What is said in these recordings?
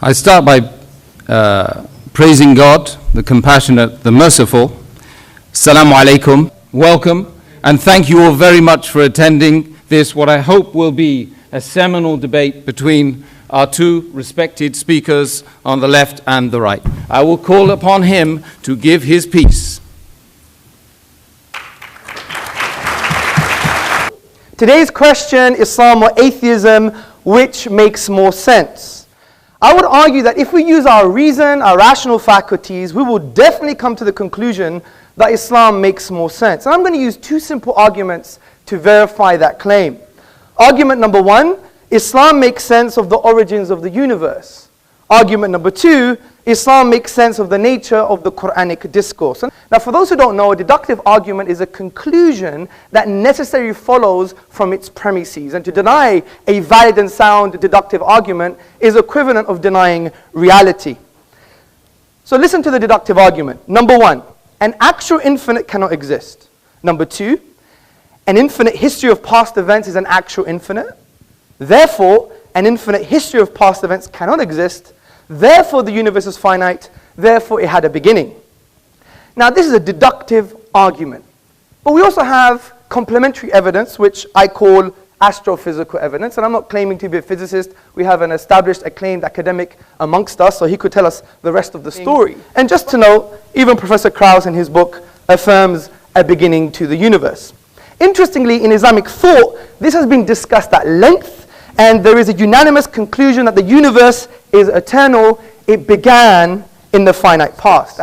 I start by praising God, the compassionate, the merciful. Assalamu alaikum, welcome, and thank you all very much for attending this, what I hope will be a seminal debate between our two respected speakers on the left and the right. I will call upon him to give his piece. Today's question, Islam or atheism, which makes more sense? I would argue that if we use our reason, our rational faculties, we will definitely come to the conclusion that Islam makes more sense. And I'm going to use two simple arguments to verify that claim. Argument number one, Islam makes sense of the origins of the universe. Argument number two, Islam makes sense of the nature of the Quranic discourse. Now, for those who don't know, a deductive argument is a conclusion that necessarily follows from its premises. And to deny a valid and sound deductive argument is equivalent of denying reality. So listen to the deductive argument. Number one, an actual infinite cannot exist. Number two, an infinite history of past events is an actual infinite. Therefore, an infinite history of past events cannot exist. Therefore, the universe is finite. Therefore, it had a beginning. Now, this is a deductive argument. But we also have complementary evidence, which I call astrophysical evidence. And I'm not claiming to be a physicist. We have an established, acclaimed academic amongst us, so he could tell us the rest of the story. And just to note, even Professor Krauss in his book affirms a beginning to the universe. Interestingly, in Islamic thought, this has been discussed at length. And there is a unanimous conclusion that the universe is eternal. It began in the finite past.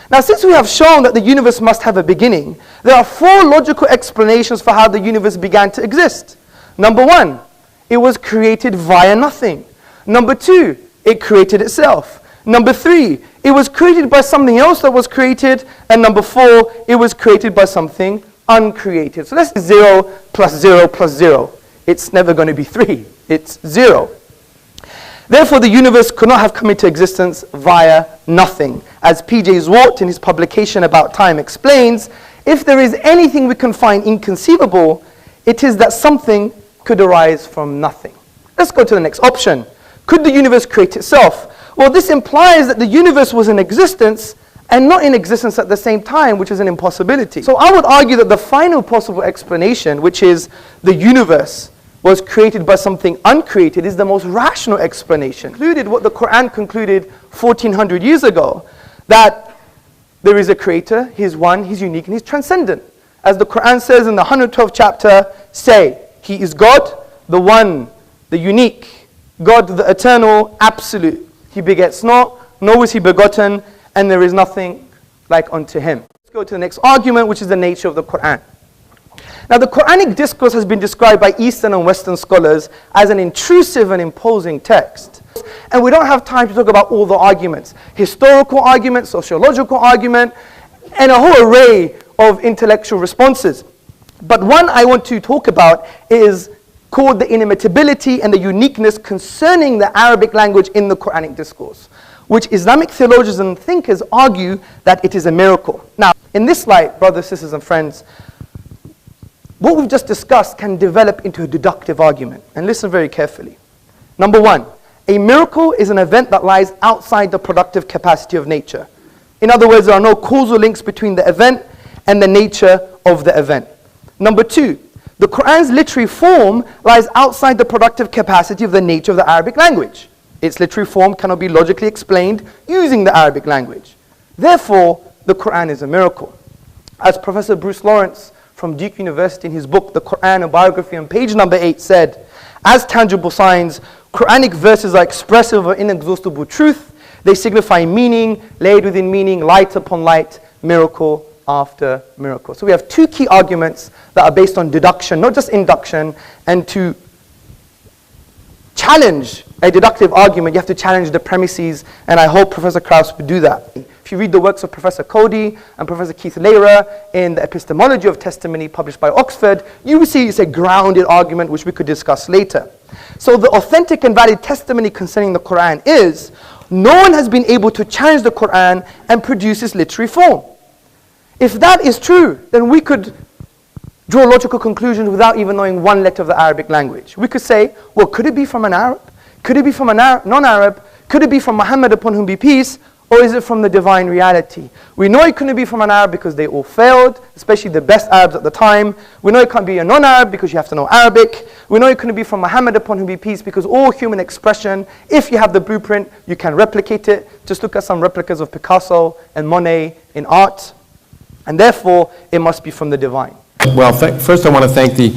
Now, since we have shown that the universe must have a beginning, there are four logical explanations for how the universe began to exist. Number one, it was created via nothing. Number two, it created itself. Number three, it was created by something else that was created. And number four, it was created by something uncreated. So that's 0 plus 0 plus 0. It's never going to be 3. It's 0. Therefore, the universe could not have come into existence via nothing. As P.J. Zwart in his publication About Time explains, if there is anything we can find inconceivable, it is that something could arise from nothing. Let's go to the next option. Could the universe create itself? Well, this implies that the universe was in existence and not in existence at the same time, which is an impossibility. So I would argue that the final possible explanation, which is the universe was created by something uncreated, is the most rational explanation. Concluded what the Quran concluded 1400 years ago, that there is a creator, he's one, he's unique, and he's transcendent. As the Quran says in the 112th chapter, say, he is God, the one, the unique, God, the eternal, absolute. He begets not, nor is he begotten, and there is nothing like unto him. Let's go to the next argument, which is the nature of the Quran. Now, the Quranic discourse has been described by Eastern and Western scholars as an intrusive and imposing text. And we don't have time to talk about all the arguments. Historical argument, sociological argument, and a whole array of intellectual responses. But one I want to talk about is called the inimitability and the uniqueness concerning the Arabic language in the Quranic discourse, which Islamic theologians and thinkers argue that it is a miracle. Now, in this light, brothers, sisters, and friends, what we've just discussed can develop into a deductive argument. And listen very carefully. Number one, a miracle is an event that lies outside the productive capacity of nature. In other words, there are no causal links between the event and the nature of the event. Number two, the Quran's literary form lies outside the productive capacity of the nature of the Arabic language. Its literary form cannot be logically explained using the Arabic language. Therefore, the Quran is a miracle. As Professor Bruce Lawrence from Duke University in his book, The Quran, a Biography, on page number 8 said, as tangible signs, Quranic verses are expressive of inexhaustible truth. They signify meaning, laid within meaning, light upon light, miracle after miracle. So we have two key arguments that are based on deduction, not just induction. And to challenge a deductive argument, you have to challenge the premises, and I hope Professor Krauss would do that. If you read the works of Professor Cody and Professor Keith Lehrer in the Epistemology of Testimony published by Oxford, you will see it's a grounded argument which we could discuss later. So the authentic and valid testimony concerning the Quran is, no one has been able to challenge the Quran and produce its literary form. If that is true, then we could draw logical conclusions without even knowing one letter of the Arabic language. We could say, well, could it be from an Arab? Could it be from a non-Arab? Could it be from Muhammad upon whom be peace, or is it from the divine reality? We know it couldn't be from an Arab because they all failed, especially the best Arabs at the time. We know it can't be a non-Arab because you have to know Arabic. We know it couldn't be from Muhammad upon whom be peace because all human expression, if you have the blueprint, you can replicate it. Just look at some replicas of Picasso and Monet in art. And therefore, it must be from the divine. Well, first I want to thank the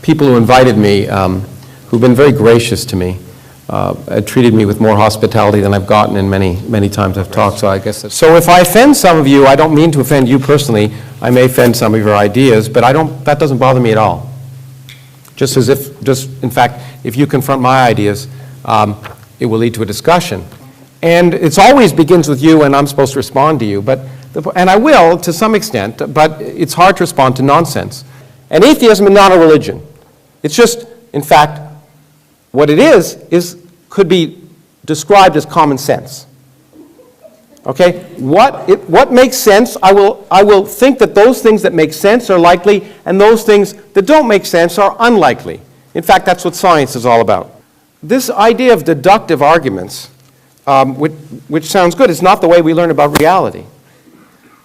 people who invited me, who've been very gracious to me. Treated me with more hospitality than I've gotten in many times I've talked, so I guess that's... So if I offend some of you, I don't mean to offend you personally. I may offend some of your ideas, but that doesn't bother me at all. In fact, if you confront my ideas, it will lead to a discussion. And it always begins with you, and I'm supposed to respond to you, and I will to some extent, but it's hard to respond to nonsense. And atheism is not a religion. It's just, in fact, what it could be described as common sense. Okay? What makes sense, I will think that those things that make sense are likely, and those things that don't make sense are unlikely. In fact, that's what science is all about. This idea of deductive arguments, which sounds good, is not the way we learn about reality.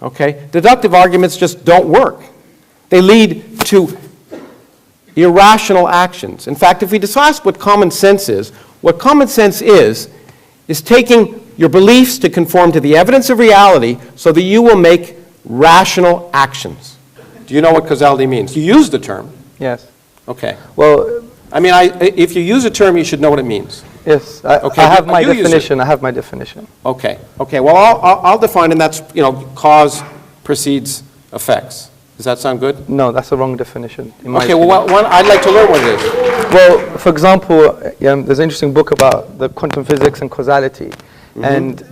Okay? Deductive arguments just don't work. They lead to irrational actions. In fact, if we discuss what common sense is taking your beliefs to conform to the evidence of reality so that you will make rational actions. Do you know what causality means? You use the term. Yes. Okay. Well, I mean, if you use a term, you should know what it means. Yes. I have my definition. Okay. Okay. Well, I'll define, and that's, cause precedes effects. Does that sound good? No, that's the wrong definition. Okay, well, I'd like to learn what it is. Well, for example, there's an interesting book about the quantum physics and causality. Mm-hmm. And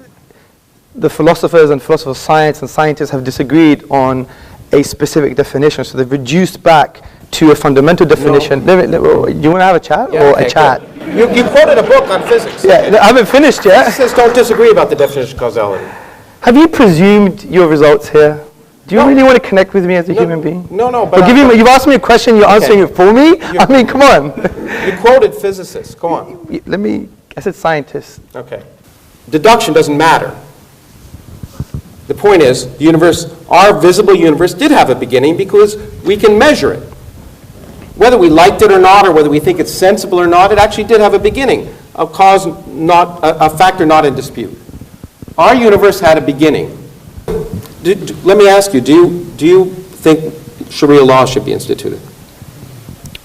the philosophers of science and scientists have disagreed on a specific definition. So they've reduced back to a fundamental definition. No. Do you want to have a chat? Yeah, okay, a chat? You quoted a book on physics. Yeah, I haven't finished yet. Physicists don't disagree about the definition of causality. Have you presumed your results here? Do you really want to connect with me as a human being? No, but... You've asked me a question, you're answering it for me? I mean, come on. You quoted physicists, go on. I said scientists. Okay. Deduction doesn't matter. The point is, the universe, our visible universe did have a beginning because we can measure it. Whether we liked it or not, or whether we think it's sensible or not, it actually did have a beginning, a factor not in dispute. Our universe had a beginning. Let me ask you, do you think Sharia law should be instituted?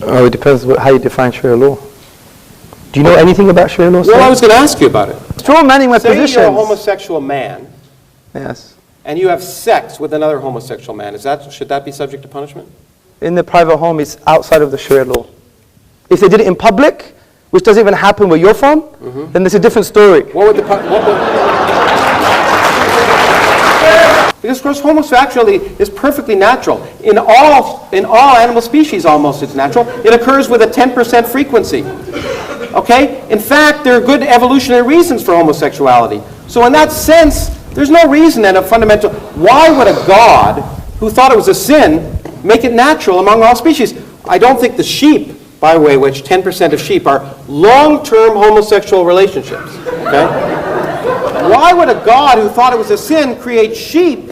Oh, it depends how you define Sharia law. Do you know anything about Sharia law? Well, I was going to ask you about it. Straw manning my position. Say you're a homosexual man. Yes. And you have sex with another homosexual man. Should that be subject to punishment? In the private home, it's outside of the Sharia law. If they did it in public, which doesn't even happen where you're from, then there's a different story. Because, of course, homosexuality is perfectly natural. In all animal species, almost, it's natural. It occurs with a 10% frequency. Okay? In fact, there are good evolutionary reasons for homosexuality. So in that sense, there's no reason and a fundamental... Why would a God who thought it was a sin make it natural among all species? I don't think the sheep, by the way, which 10% of sheep are long-term homosexual relationships. Okay? Why would a God who thought it was a sin create sheep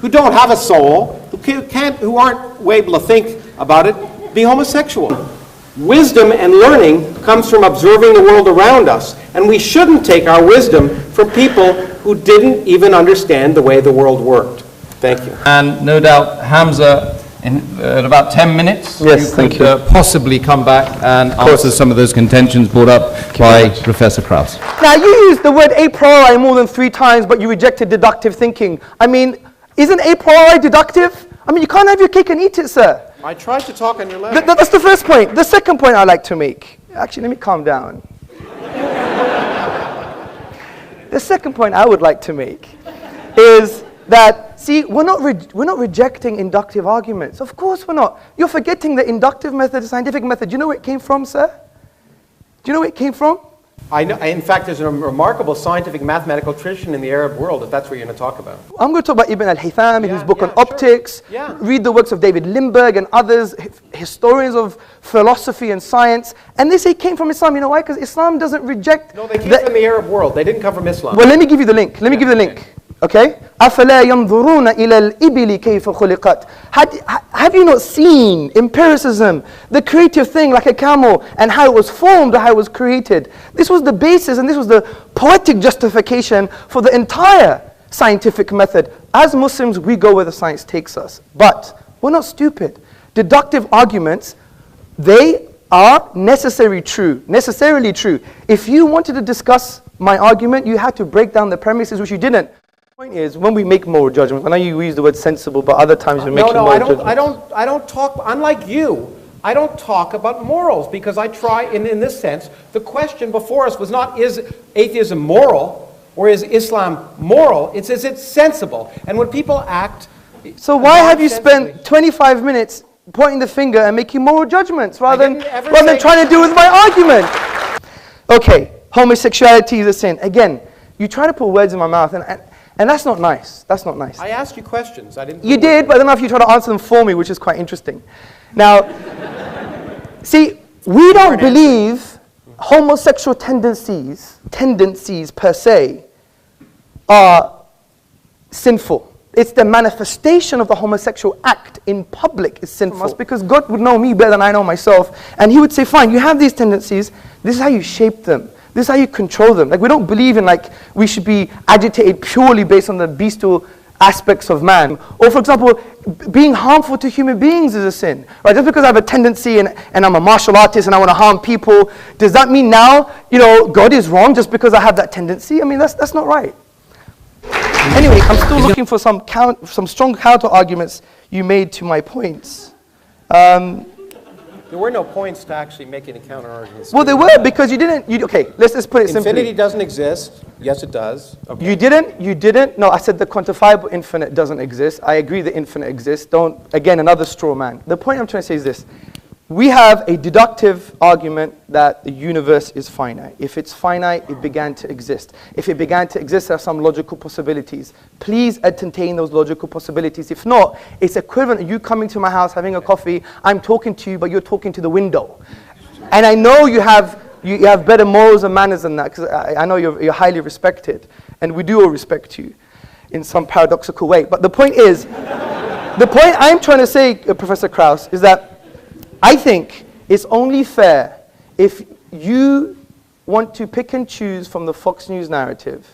who don't have a soul, who aren't able to think about it, be homosexual? Wisdom and learning comes from observing the world around us, and we shouldn't take our wisdom from people who didn't even understand the way the world worked. Thank you. And no doubt Hamza, in about 10 minutes, yes, you could possibly come back and answer some of those contentions brought up by Professor Krauss. Now, you used the word a priori more than 3 times, but you rejected deductive thinking. I mean, isn't a priori deductive? I mean, you can't have your cake and eat it, sir. I tried to talk on your level. That's the first point. The second point I'd like to make. Actually, let me calm down. The second point I would like to make is that, see, we're not rejecting inductive arguments. Of course we're not. You're forgetting the inductive method, the scientific method. Do you know where it came from, sir? Do you know where it came from? I know, in fact, there's a remarkable scientific mathematical tradition in the Arab world, if that's what you're going to talk about. I'm going to talk about Ibn al-Haytham in his book on sure. optics. Yeah. Read the works of David Lindbergh and others, historians of philosophy and science. And they say it came from Islam. You know why? Because Islam doesn't reject... No, they came from the Arab world. They didn't come from Islam. Well, let me give you the link. Let me give you the link. Okay? أَفَلَا يَنْظُرُونَ إِلَى الْإِبِلِ كَيْفَ خُلِقَتْ. Have you not seen empiricism, the creative thing like a camel, and how it was formed, or how it was created? This was the basis, and this was the poetic justification for the entire scientific method. As Muslims, we go where the science takes us. But we're not stupid. Deductive arguments, they are necessarily true. If you wanted to discuss my argument, you had to break down the premises, which you didn't. The point is, when we make moral judgments, I know you use the word sensible, but other times you're making moral judgments. I don't talk, unlike you, I don't talk about morals, because I try, in this sense, the question before us was not, is atheism moral, or is Islam moral? It's, is it sensible? And when people act... So why have you spent 25 minutes pointing the finger and making moral judgments, rather than trying to deal with my argument? Okay, homosexuality is a sin. Again, you try to put words in my mouth, and that's not nice. That's not nice. I asked you questions. I didn't. You did, but I don't know if you try to answer them for me, which is quite interesting. Now, see, we don't believe homosexual tendencies per se, are sinful. It's the manifestation of the homosexual act in public is sinful. Because God would know me better than I know myself, and He would say, fine, you have these tendencies. This is how you shape them. This is how you control them. Like, we don't believe in, like, we should be agitated purely based on the bestial aspects of man. Or, for example, being harmful to human beings is a sin. Right? Just because I have a tendency and I'm a martial artist and I want to harm people, does that mean now, you know, God is wrong just because I have that tendency? I mean, that's not right. Anyway, I'm still looking for some strong counter arguments you made to my points. There were no points to actually make any counter arguments. Well, there were, because you didn't. Okay, let's just put it simply. Infinity doesn't exist. Yes, it does. Okay. You didn't. No, I said the quantifiable infinite doesn't exist. I agree the infinite exists. Again, another straw man. The point I'm trying to say is this. We have a deductive argument that the universe is finite. If it's finite, it began to exist. If it began to exist, there are some logical possibilities. Please entertain those logical possibilities. If not, it's equivalent to you coming to my house, having a coffee, I'm talking to you, but you're talking to the window. And I know you have better morals and manners than that, because I know you're highly respected, and we do all respect you in some paradoxical way. But the point is, the point I'm trying to say, Professor Krauss, is that I think it's only fair if you want to pick and choose from the Fox News narrative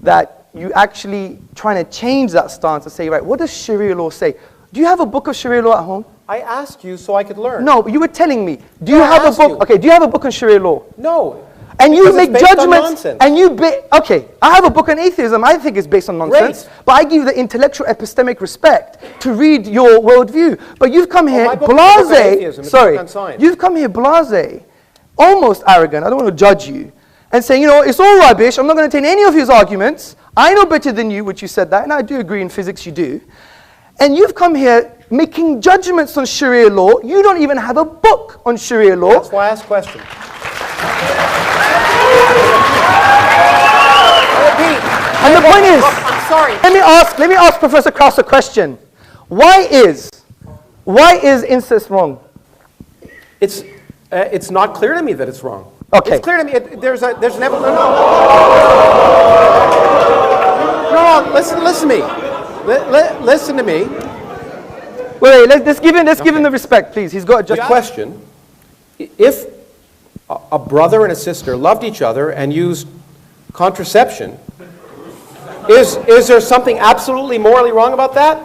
that you actually trying to change that stance and say, right, what does Sharia law say? Do you have a book of Sharia law at home? I asked you so I could learn. No, but you were telling me. Do you have a book? Okay, do you have a book on Sharia law? No. And you make judgments, and okay, I have a book on atheism, I think it's based on nonsense, but I give you the intellectual epistemic respect to read your worldview. But you've come here blasé, you've come here blasé, almost arrogant, I don't want to judge you, and saying, you know, it's all rubbish, I'm not going to take any of his arguments, I know better than you, which you said that, and I do agree in physics you do, and you've come here making judgments on Sharia law, you don't even have a book on Sharia law. That's why I asked questions. And the point is, I'm sorry. Let me ask Professor Krauss a question. Why is incest wrong? It's not clear to me that it's wrong. Okay. It's clear to me. There's an evidence. No. Listen to me. Listen to me. Wait. Let's give him the respect, please. He's got just a question. If a brother and a sister loved each other and used contraception, is there something absolutely morally wrong about that?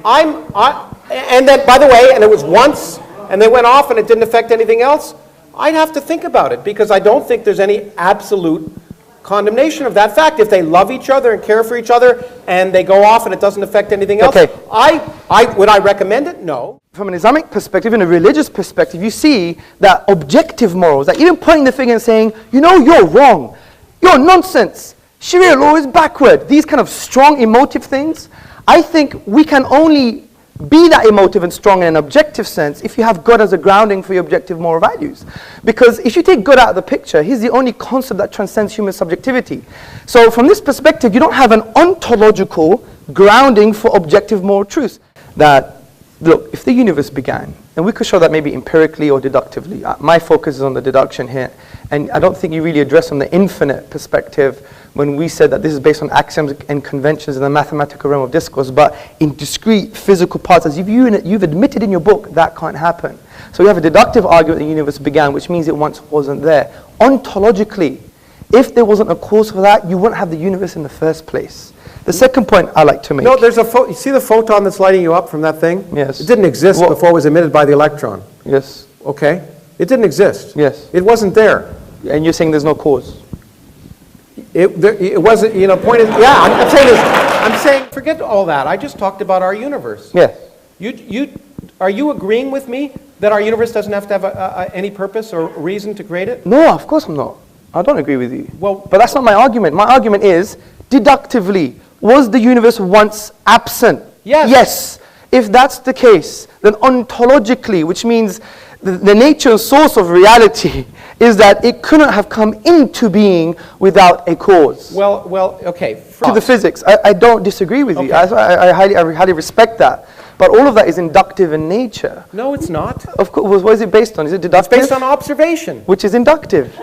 And then, by the way, and it was once, and they went off and it didn't affect anything else, I'd have to think about it, because I don't think there's any absolute condemnation of that fact. If they love each other and care for each other and they go off and it doesn't affect anything else, okay. Would I recommend it? No. From an Islamic perspective, in a religious perspective, you see that objective morals, that even pointing the finger and saying, you know, you're wrong, you're nonsense, Sharia law is backward, these kind of strong emotive things, I think we can only be that emotive and strong in an objective sense if you have God as a grounding for your objective moral values. Because if you take God out of the picture, he's the only concept that transcends human subjectivity. So from this perspective, you don't have an ontological grounding for objective moral truth. That, look, if the universe began, and we could show that maybe empirically or deductively. My focus is on the deduction here. And I don't think you really address on the infinite perspective when we said that this is based on axioms and conventions in the mathematical realm of discourse, but in discrete physical parts, as you've admitted in your book, that can't happen. So we have a deductive argument the universe began, which means it once wasn't there. Ontologically, if there wasn't a cause for that, you wouldn't have the universe in the first place. The second point I like to make. No, there's you see the photon that's lighting you up from that thing? Yes. It didn't exist before it was emitted by the electron. Yes. Okay? It didn't exist. Yes. It wasn't there. And you're saying there's no cause? It wasn't, point is, yeah, I'm saying, forget all that. I just talked about our universe. Yes. Are you agreeing with me that our universe doesn't have to have any purpose or reason to create it? No, of course I'm not. I don't agree with you. Well, but that's not my argument. My argument is, deductively, was the universe once absent? Yes. Yes. If that's the case, then ontologically, which means the nature and source of reality is that it couldn't have come into being without a cause. Well, okay. To the physics, I don't disagree with you. I highly respect that. But all of that is inductive in nature. No, it's not. Of course. What is it based on? Is it deductive? It's based on observation. Which is inductive.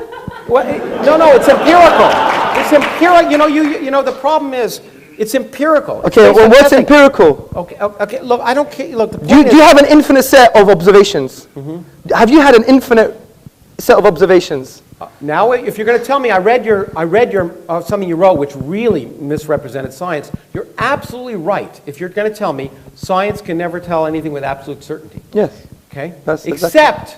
Well, no, it's empirical. It's empirical. The problem is, it's empirical. Okay, well, what's empirical? Okay. Look, I don't care. Look, the Do you have an infinite set of observations? Mm-hmm. Have you had an infinite set of observations? Now, if you're going to tell me I read your something you wrote which really misrepresented science, you're absolutely right. If you're going to tell me science can never tell anything with absolute certainty. Yes. Okay. Except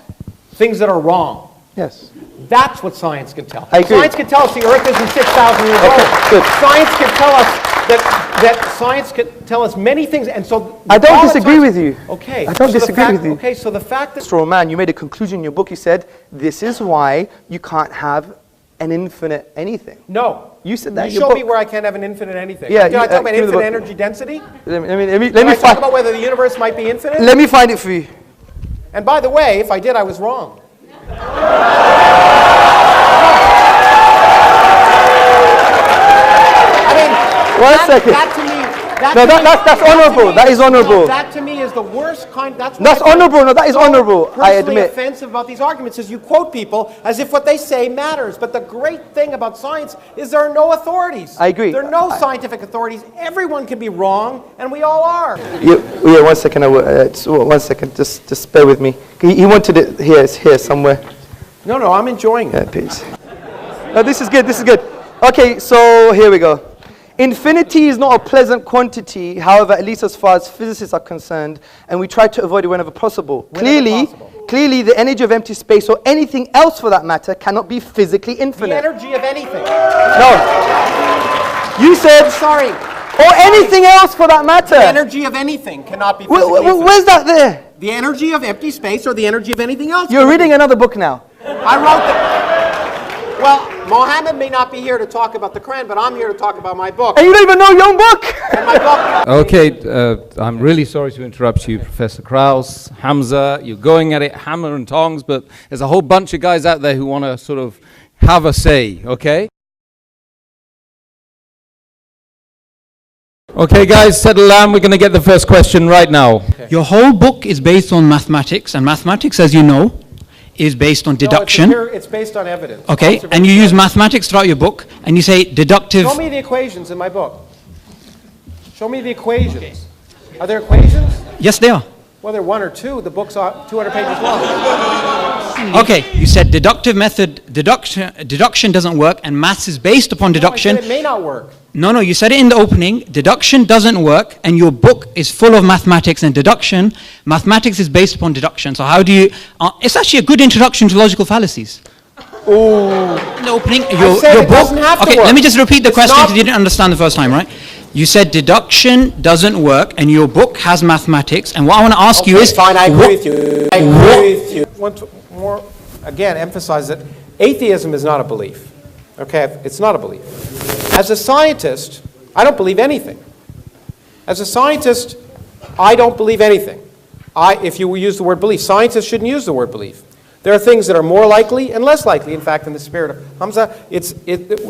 things that are wrong. Yes. That's what science can tell. I agree. Science can tell us the Earth isn't 6,000 years old. Good. Science can tell us that science can tell us many things, and so I don't disagree with you. Okay. I don't disagree with you. Okay, so the fact that Straw man, you made a conclusion in your book. You said this is why you can't have an infinite anything. No. You said that. You show me where I can't have an infinite anything. Yeah. Did I talk about infinite energy density? Let me Did I talk find. about whether the universe might be infinite? Let me find it for you. And by the way, if I did, I was wrong. One second. That's honorable. That is honorable. That to me is the worst kind. That's honorable. No, that is honorable. I admit. Offensive about these arguments is you quote people as if what they say matters. But the great thing about science is there are no authorities. I agree. There are no scientific authorities. Everyone can be wrong, and we all are. Yeah, 1 second. 1 second. Just bear with me. He wanted it here somewhere. No, I'm enjoying it. Yeah, please. No, this is good. This is good. Okay, so here we go. Infinity is not a pleasant quantity, however, at least as far as physicists are concerned, and we try to avoid it whenever possible. Clearly, the energy of empty space, or anything else for that matter, cannot be physically infinite. The energy of anything. No. You said... Sorry. Or anything else for that matter. The energy of anything cannot be physically infinite. Where's that there? The energy of empty space or the energy of anything else. You're reading another book now. I wrote that. Well, Mohammed may not be here to talk about the Quran, but I'm here to talk about my book. And you don't even know your own book. And my book. Okay, I'm really sorry to interrupt you, Professor Krauss, Hamza. You're going at it hammer and tongs, but there's a whole bunch of guys out there who want to sort of have a say, okay? Okay, guys, settle down. We're going to get the first question right now. Okay. Your whole book is based on mathematics, and mathematics, as you know, is based on deduction. No, it's based on evidence. Okay, and you use mathematics throughout your book, and you say deductive... Show me the equations in my book. Show me the equations. Okay. Are there equations? Yes, they are. Well, they're one or two. The book's 200 pages long. Okay, you said deductive method, deduction doesn't work, and maths is based upon deduction. No, I said it may not work. No, you said it in the opening. Deduction doesn't work, and your book is full of mathematics and deduction. Mathematics is based upon deduction. So how do you... it's actually a good introduction to logical fallacies. Oh. In the opening, your book doesn't have to work. Let me just repeat the question because you didn't understand the first time, right? You said deduction doesn't work, and your book has mathematics. And what I want to ask you is... Fine, I agree with you. I agree with you. Want to more, again, emphasize that atheism is not a belief. Okay, it's not a belief. As a scientist, I don't believe anything. As a scientist, I don't believe anything. If you use the word belief, scientists shouldn't use the word belief. There are things that are more likely and less likely. In fact, in the spirit of Hamza,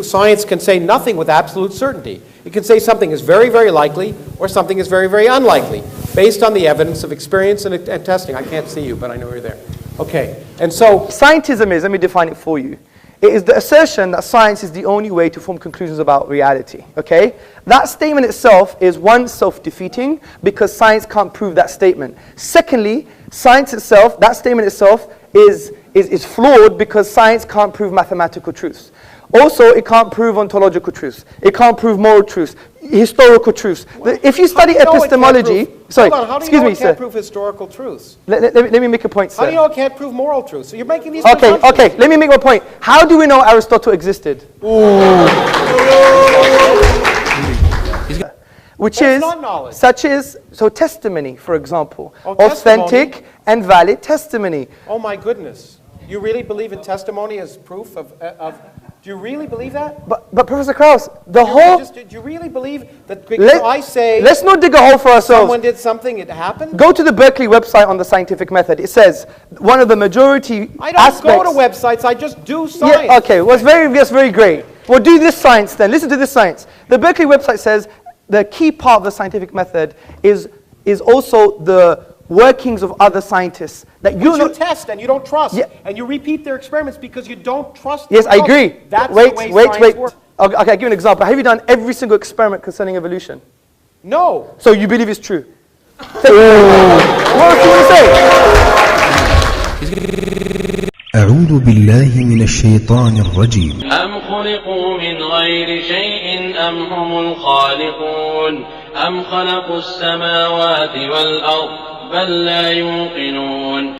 science can say nothing with absolute certainty. It can say something is very, very likely or something is very, very unlikely based on the evidence of experience and testing. I can't see you, but I know you're there. Okay, and so Scientism is, let me define it for you. It is the assertion that science is the only way to form conclusions about reality, okay? That statement itself is, one, self-defeating, because science can't prove that statement. Secondly, science itself, that statement itself, is flawed because science can't prove mathematical truths. Also, it can't prove ontological truths. It can't prove moral truths, historical truths. If you study epistemology, sorry, hold on, how do you know it can't prove historical truths? Let me make a point, sir. How do you know it can't prove moral truths? So you're making these Okay, presumptions. okay, let me make my point. How do we know Aristotle existed? Which That's is, not knowledge. such as, so testimony, for example. Oh, authentic testimony. and valid testimony. Oh my goodness. You really believe in testimony as proof of do you really believe that? But Professor Krauss, the Do whole... you really believe that because I say let's not dig a hole for ourselves. someone did something, it happened? Go to the Berkeley website on the scientific method. It says one of the majority I don't aspects... go to websites, I just do science. Yeah, okay, well, that's very great. Well, do this science then. Listen to this science. The Berkeley website says the key part of the scientific method is also the workings of other scientists. That You test and you don't trust. Yeah. And you repeat their experiments because you don't trust the Yes, I results. agree. That's wait, the way wait, science wait. works. Okay, I'll give you an example. Have you done every single experiment concerning evolution? No. So you believe it's true? What else do you want to say? أعوذ بالله من الشيطان الرجيم. أم خلقوا من غير شيء أم هم الخالقون أم خلقوا السماوات والأرض بل لا يوقنون